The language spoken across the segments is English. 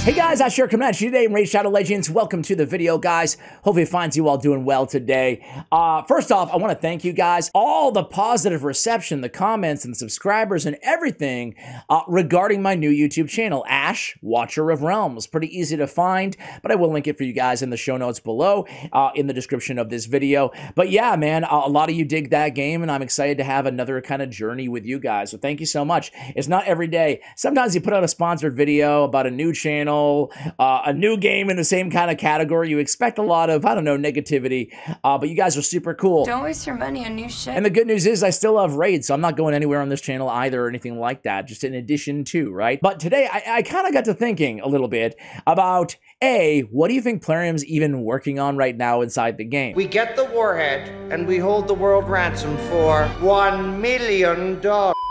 Hey guys, Asher coming at you today in Raid Shadow Legends. Welcome to the video, guys. Hopefully it finds you all doing well today. First off, I want to thank you guys. All the positive reception, the comments and subscribers and everything regarding my new YouTube channel, Ash, Watcher of Realms. Pretty easy to find, but I will link it for you guys in the show notes below, in the description of this video. But yeah, man, a lot of you dig that game, and I'm excited to have another kind of journey with you guys. So thank you so much. It's not every day. Sometimes you put out a sponsored video about a new channel, a new game in the same kind of category. You expect a lot of, I don't know, negativity, but you guys are super cool. Don't waste your money on new shit. And the good news is I still love raids, so I'm not going anywhere on this channel either or anything like that, just in addition to, right? But today, I kind of got to thinking a little bit about, A, what do you think Plarium's even working on right now inside the game? We get the warhead, and we hold the world ransom for $1 million.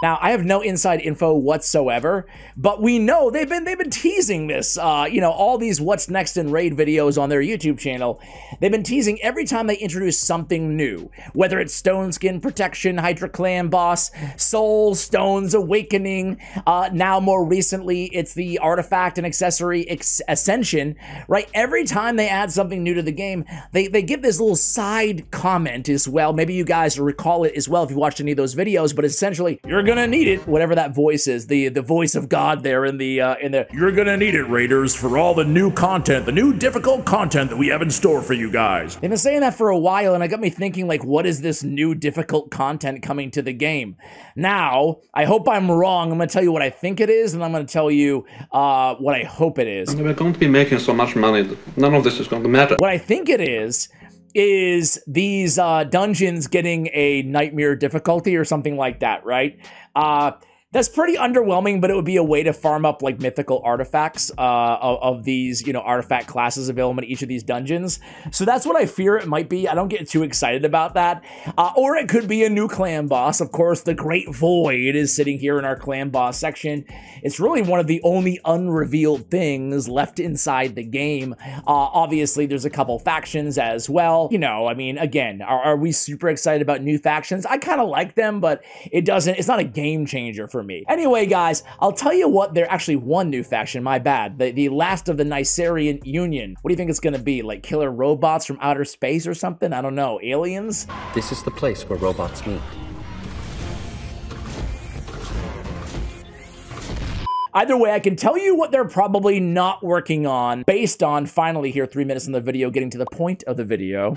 Now, I have no inside info whatsoever, but we know they've been teasing this, you know, all these what's next in raid videos on their YouTube channel. They've been teasing every time they introduce something new, whether it's Stone Skin Protection, Hydra Clan Boss, Soul Stones Awakening. Now, more recently, it's the Artifact and Accessory Ascension, right? Every time they add something new to the game, they give this little side comment as well. Maybe you guys recall it as well if you watched any of those videos, but essentially, you're gonna need it, whatever that voice is, the voice of God there in the you're gonna need it, Raiders, for all the new content, the new difficult content that we have in store for you guys. They've been saying that for a while, and it got me thinking, like, what is this new difficult content coming to the game? Now, I hope I'm wrong. I'm gonna tell you what I think it is, and I'm gonna tell you what I hope it is. We're going to be making so much money that none of this is going to matter. What I think it is these dungeons getting a nightmare difficulty or something like that, right? That's pretty underwhelming, but it would be a way to farm up like mythical artifacts of these, you know, artifact classes available in each of these dungeons. So that's what I fear it might be. I don't get too excited about that. Or it could be a new clan boss. Of course, the Great Void is sitting here in our clan boss section. It's really one of the only unrevealed things left inside the game. Obviously, there's a couple factions as well. You know, I mean, again, are we super excited about new factions? I kind of like them, but it's not a game changer for me. Anyway, guys, I'll tell you what, they're actually one new faction, my bad. The last of the Nicerian Union. What do you think it's gonna be? Like killer robots from outer space or something? I don't know, aliens? This is the place where robots meet. Either way, I can tell you what they're probably not working on based on, finally here, 3 minutes in the video, getting to the point of the video.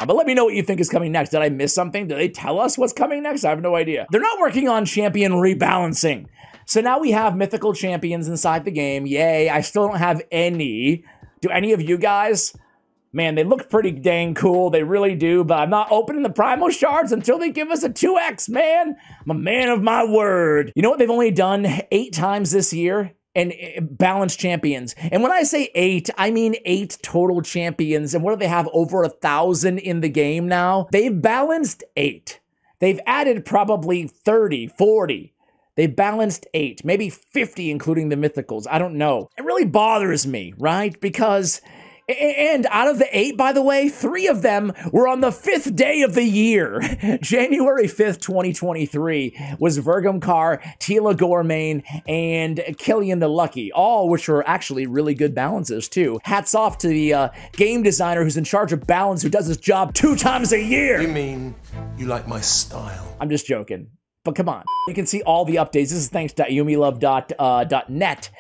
But let me know what you think is coming next. Did I miss something? Did they tell us what's coming next? I have no idea. They're not working on champion rebalancing. So now we have mythical champions inside the game. Yay, I still don't have any. Do any of you guys? Man, they look pretty dang cool. They really do, but I'm not opening the primal shards until they give us a 2x, man. I'm a man of my word. You know what they've only done 8 times this year? And balanced champions. And when I say 8, I mean 8 total champions. And what do they have? Over 1,000 in the game now? They've balanced 8. They've added probably 30, 40. They balanced 8, maybe 50, including the mythicals. I don't know. It really bothers me, right? Because, and out of the 8, by the way, 3 of them were on the 5th day of the year. January 5th, 2023 was Vergumkar, Tila Gormain, and Killian the Lucky, all which were actually really good balances too. Hats off to the game designer who's in charge of balance, who does his job 2 times a year. You mean you like my style? I'm just joking. But come on, you can see all the updates. This is thanks to yumilove.net.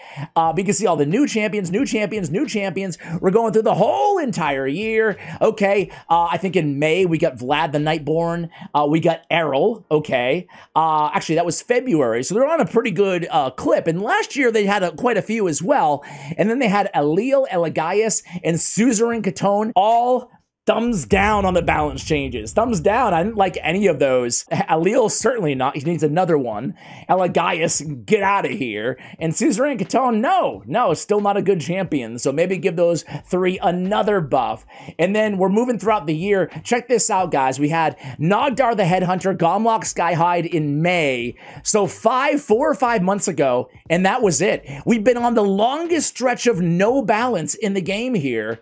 You can see all the new champions, new champions, new champions. We're going through the whole entire year. Okay, I think in May, we got Vlad the Nightborn. We got Errol, okay. Actually, that was February, so they're on a pretty good clip. And last year, they had quite a few as well. And then they had Alil, Eligaius, and Suzerain Catone, all thumbs down on the balance changes. Thumbs down. I didn't like any of those. Alil, certainly not. He needs another one. Eligaius, get out of here. And Suzerain Catone, no, still not a good champion. So maybe give those 3 another buff. And then we're moving throughout the year. Check this out, guys. We had Nogdar the Headhunter, Gomlock Skyhide in May. So 4 or 5 months ago, and that was it. We've been on the longest stretch of no balance in the game here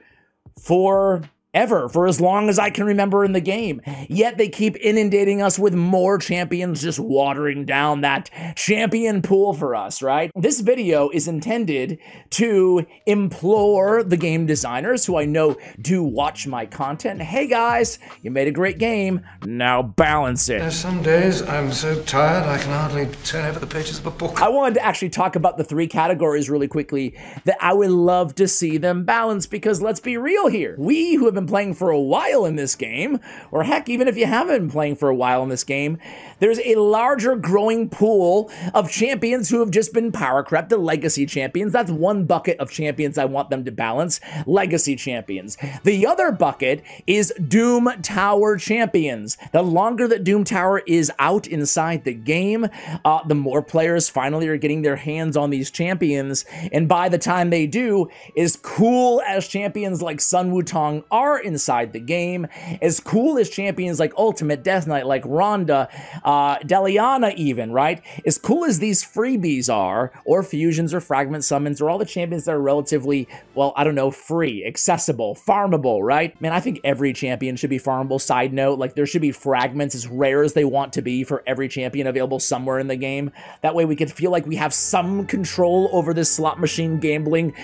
for ever, for as long as I can remember in the game. Yet they keep inundating us with more champions, just watering down that champion pool for us, right? This video is intended to implore the game designers, who I know do watch my content. Hey guys, you made a great game, now balance it. Some days I'm so tired I can hardly turn over the pages of a book. I wanted to actually talk about the 3 categories really quickly that I would love to see them balance, because let's be real here. We who have been playing for a while in this game, or heck, even if you haven't been playing for a while in this game, there's a larger growing pool of champions who have just been power crept, the legacy champions. That's one bucket of champions I want them to balance, legacy champions. The other bucket is Doom Tower champions. The longer that Doom Tower is out inside the game, the more players finally are getting their hands on these champions, and by the time they do, as cool as champions like Sun Wukong are inside the game, as cool as champions like Ultimate Death Knight, like Ronda, Deliana even, right? As cool as these freebies are, or fusions or fragment summons, or all the champions that are relatively, well, I don't know, free, accessible, farmable, right? Man, I think every champion should be farmable. Side note, like there should be fragments as rare as they want to be for every champion available somewhere in the game. That way we could feel like we have some control over this slot machine gambling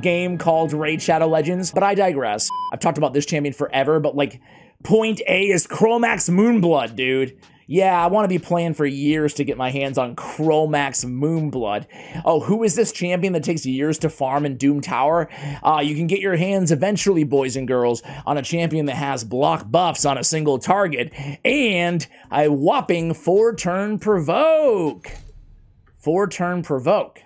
game called Raid Shadow Legends. But I digress. I've talked about this champion forever, but like point A is Chromax Moonblood, dude. Yeah, I want to be playing for years to get my hands on Chromax Moonblood. Oh, who is this champion that takes years to farm in Doom Tower? You can get your hands eventually, boys and girls, on a champion that has block buffs on a single target and a whopping 4-turn provoke. 4-turn provoke.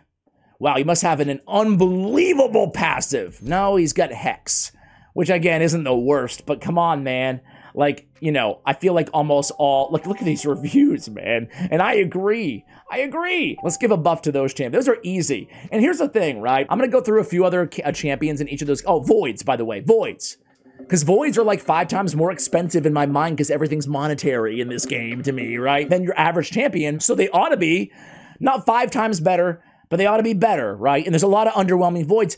Wow, he must have an unbelievable passive. No, he's got Hex, which again isn't the worst, but come on, man. Like, you know, I feel like almost all, look at these reviews, man. And I agree. Let's give a buff to those champions. Those are easy. And here's the thing, right? I'm going to go through a few other champions in each of those. Oh, Voids, by the way, Voids. Because Voids are like 5 times more expensive in my mind because everything's monetary in this game to me, right? Than your average champion. So they ought to be not 5 times better, but they ought to be better, right? And there's a lot of underwhelming Voids.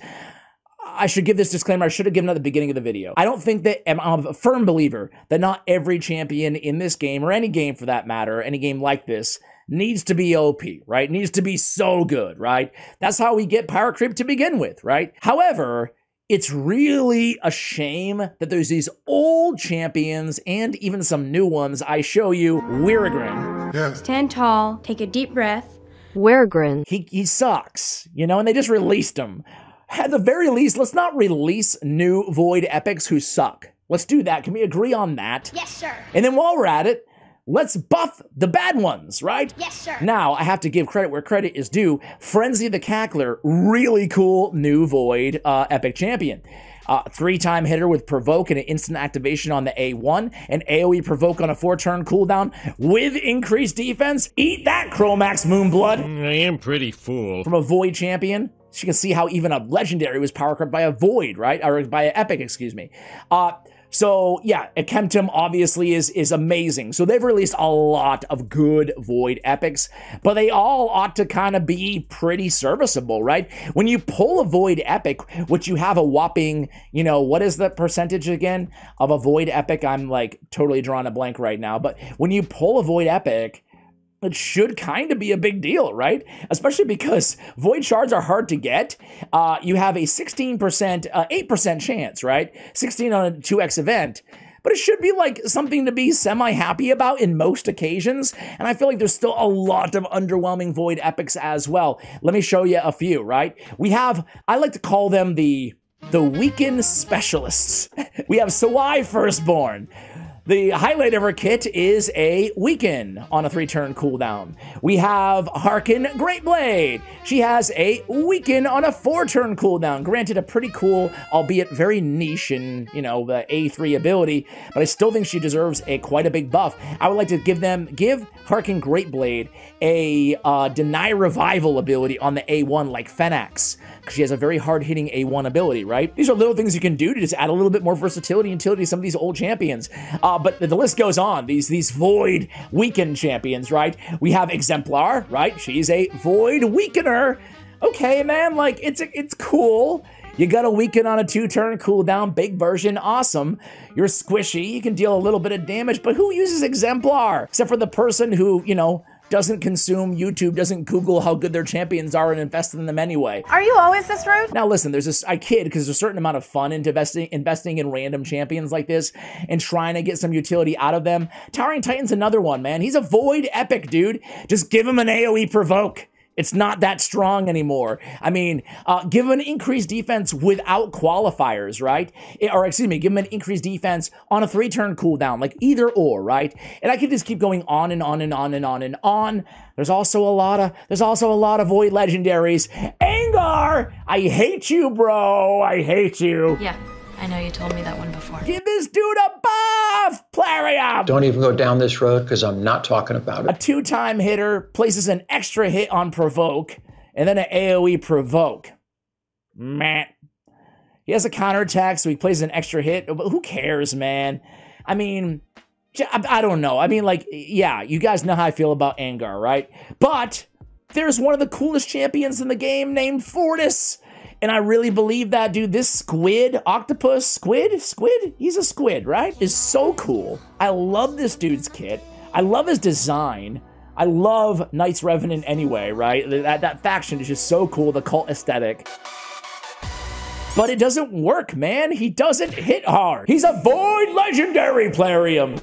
I should give this disclaimer. I should have given it at the beginning of the video. I don't think that, I'm a firm believer that not every champion in this game, or any game for that matter, any game like this, needs to be OP, right? Needs to be so good, right? That's how we get power creep to begin with, right? However, it's really a shame that there's these old champions and even some new ones. I show you Wirigrin. Yes. Stand tall, take a deep breath. Wirigrin. He sucks, you know, and they just released him. At the very least, let's not release new Void Epics who suck. Let's do that. Can we agree on that? Yes, sir. And then while we're at it, let's buff the bad ones, right? Yes, sir. Now, I have to give credit where credit is due. Frenzy the Cackler, really cool new Void Epic champion. 3-time hitter with Provoke and an instant activation on the A1, and AoE Provoke on a 4-turn cooldown with increased defense. Eat that, Chromax Moonblood. I am pretty full. From a Void champion. So you can see how even a legendary was power crept by a Void, right? Or by an Epic, excuse me. So yeah, Ekemtem obviously is amazing. So they've released a lot of good Void Epics, but they all ought to kind of be pretty serviceable, right? When you pull a Void Epic, which you have a whopping, you know, what is the percentage again of a Void Epic? I'm like totally drawing a blank right now, but when you pull a Void Epic, it should kind of be a big deal, right? Especially because Void Shards are hard to get. You have a 16%, 8% chance, right? 16 on a 2x event. But it should be like something to be semi-happy about in most occasions. And I feel like there's still a lot of underwhelming Void Epics as well. Let me show you a few, right? We have, I like to call them the weekend specialists. We have Sawai Firstborn. The highlight of her kit is a weaken on a 3-turn cooldown. We have Harkin Greatblade. She has a weaken on a 4-turn cooldown. Granted, a pretty cool, albeit very niche and, you know, the A3 ability, but I still think she deserves quite a big buff. I would like to give Harkin Greatblade a deny revival ability on the A1 like Phoenix, because she has a very hard-hitting A1 ability, right? These are little things you can do to just add a little bit more versatility and utility to some of these old champions. But the list goes on. These Void Weakened champions, right? We have Exemplar, right? She's a Void Weakener. Okay, man, like, it's cool. You got a weaken on a 2-turn cooldown, big version, awesome. You're squishy, you can deal a little bit of damage, but who uses Exemplar? Except for the person who, you know, doesn't consume YouTube, doesn't Google how good their champions are and invest in them anyway. Are you always this rude? Now listen, I kid because there's a certain amount of fun into investing in random champions like this and trying to get some utility out of them. Towering Titan's another one, man. He's a void epic, dude. Just give him an AoE provoke. It's not that strong anymore. I mean, give him an increased defense without qualifiers, right? Or excuse me, give him an increased defense on a 3-turn cooldown, like either or, right? And I could just keep going on and on and on and on and on. There's also a lot of void legendaries. Angar, I hate you, bro. I hate you. Yeah, I know you told me that one before. Give this dude a buff, Plarium. Don't even go down this road because I'm not talking about it. A 2-time hitter places an extra hit on provoke and then an AoE provoke. Meh. He has a counterattack, so he plays an extra hit. But who cares, man? I mean, I don't know. I mean, like, yeah, you guys know how I feel about Angar, right? But there's one of the coolest champions in the game named Fortis. And I really believe that, dude. This squid, octopus, squid? He's a squid, right? Is so cool. I love this dude's kit. I love his design. I love Knights Revenant anyway, right? That faction is just so cool, the cult aesthetic. But it doesn't work, man. He doesn't hit hard. He's a void legendary, Plarium.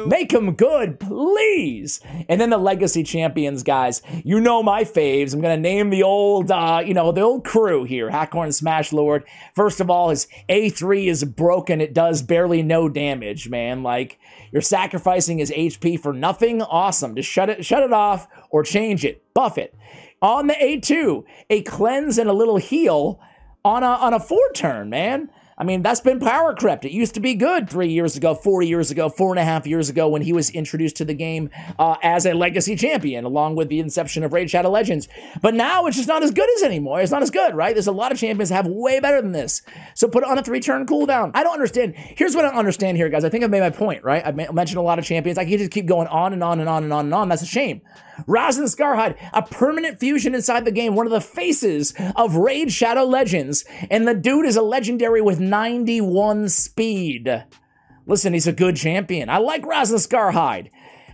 Make him good, please. And then the legacy champions, guys. You know my faves. I'm gonna name the old, you know, the old crew here. Hackhorn Smash Lord. First of all, his A3 is broken. It does barely no damage, man. Like, you're sacrificing his HP for nothing. Awesome. Just shut it off or change it. Buff it. On the A2, a cleanse and a little heal on a 4-turn, man. I mean, that's been power crept. It used to be good 3 years ago, 4 years ago, 4.5 years ago when he was introduced to the game as a legacy champion, along with the inception of Raid Shadow Legends. But now it's just not as good as anymore. It's not as good, right? There's a lot of champions that have way better than this. So put it on a 3-turn cooldown. I don't understand. Here's what I don't understand here, guys. I think I've made my point, right? I've mentioned a lot of champions. I can just keep going on and on and on and on and on. That's a shame. Razin Scarhide, a permanent fusion inside the game, one of the faces of Raid Shadow Legends, and the dude is a legendary with 91 speed. Listen, he's a good champion. I like Razin Scarhide.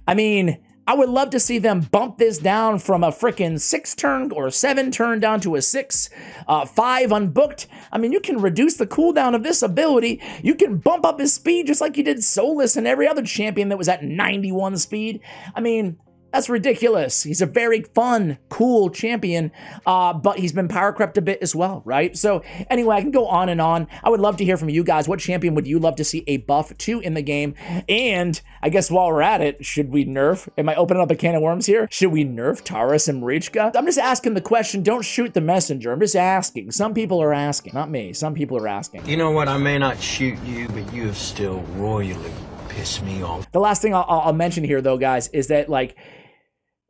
I mean, I would love to see them bump this down from a freaking 6-turn or 7-turn down to a 6, 5 unbooked. I mean, you can reduce the cooldown of this ability. You can bump up his speed just like you did Solus and every other champion that was at 91 speed. I mean, that's ridiculous. He's a very fun, cool champion, but he's been power crept a bit as well, right? So anyway, I can go on and on. I would love to hear from you guys. What champion would you love to see a buff to in the game? And I guess while we're at it, should we nerf? Am I opening up a can of worms here? Should we nerf Taurus and Marichka? I'm just asking the question. Don't shoot the messenger. I'm just asking. Some people are asking. Not me. Some people are asking. You know what? I may not shoot you, but you have still royally pissed me off. The last thing I'll mention here, though, guys, is that, like,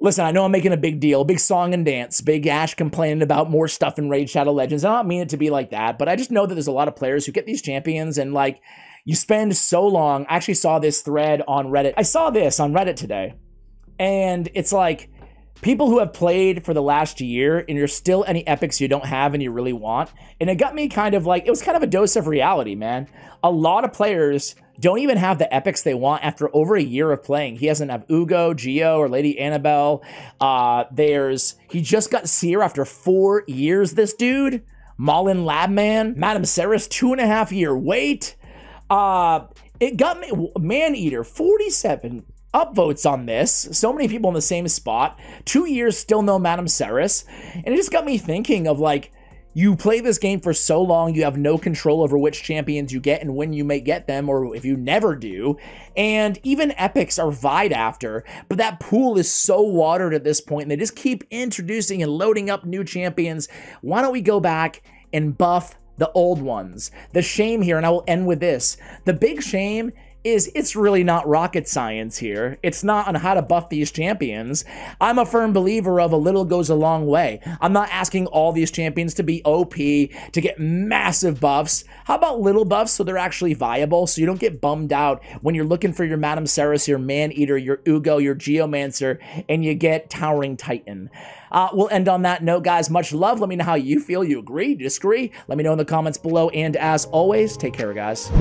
listen, I know I'm making a big deal, big song and dance, big Ash complaining about more stuff in Raid Shadow Legends. I don't mean it to be like that, but I just know that there's a lot of players who get these champions and, like, you spend so long. I actually saw this thread on Reddit. I saw this on Reddit today, and it's like people who have played for the last year and you're still any epics you don't have and you really want. And it got me kind of like, it was kind of a dose of reality, man. A lot of players don't even have the epics they want after over a year of playing. He doesn't have Ugo, Geo, or Lady Annabelle. He just got Seer after 4 years, this dude. Malin Labman, Madame Ceres, 2.5 year wait. It got me, Maneater, 47 upvotes on this. So many people in the same spot. 2 years, still no Madame Ceres. And it just got me thinking of, like, you play this game for so long, you have no control over which champions you get and when you may get them, or if you never do. And even epics are vied after, but that pool is so watered at this point, and they just keep introducing and loading up new champions. Why don't we go back and buff the old ones? The shame here, and I will end with this. The big shame is it's really not rocket science here. It's not on how to buff these champions. I'm a firm believer of a little goes a long way. I'm not asking all these champions to be OP, to get massive buffs. How about little buffs so they're actually viable, so you don't get bummed out when you're looking for your Madame Ceres, your Man-Eater, your Ugo, your Geomancer, and you get Towering Titan. We'll end on that note, guys. Much love. Let me know how you feel. You agree? Disagree? Let me know in the comments below. And as always, take care, guys.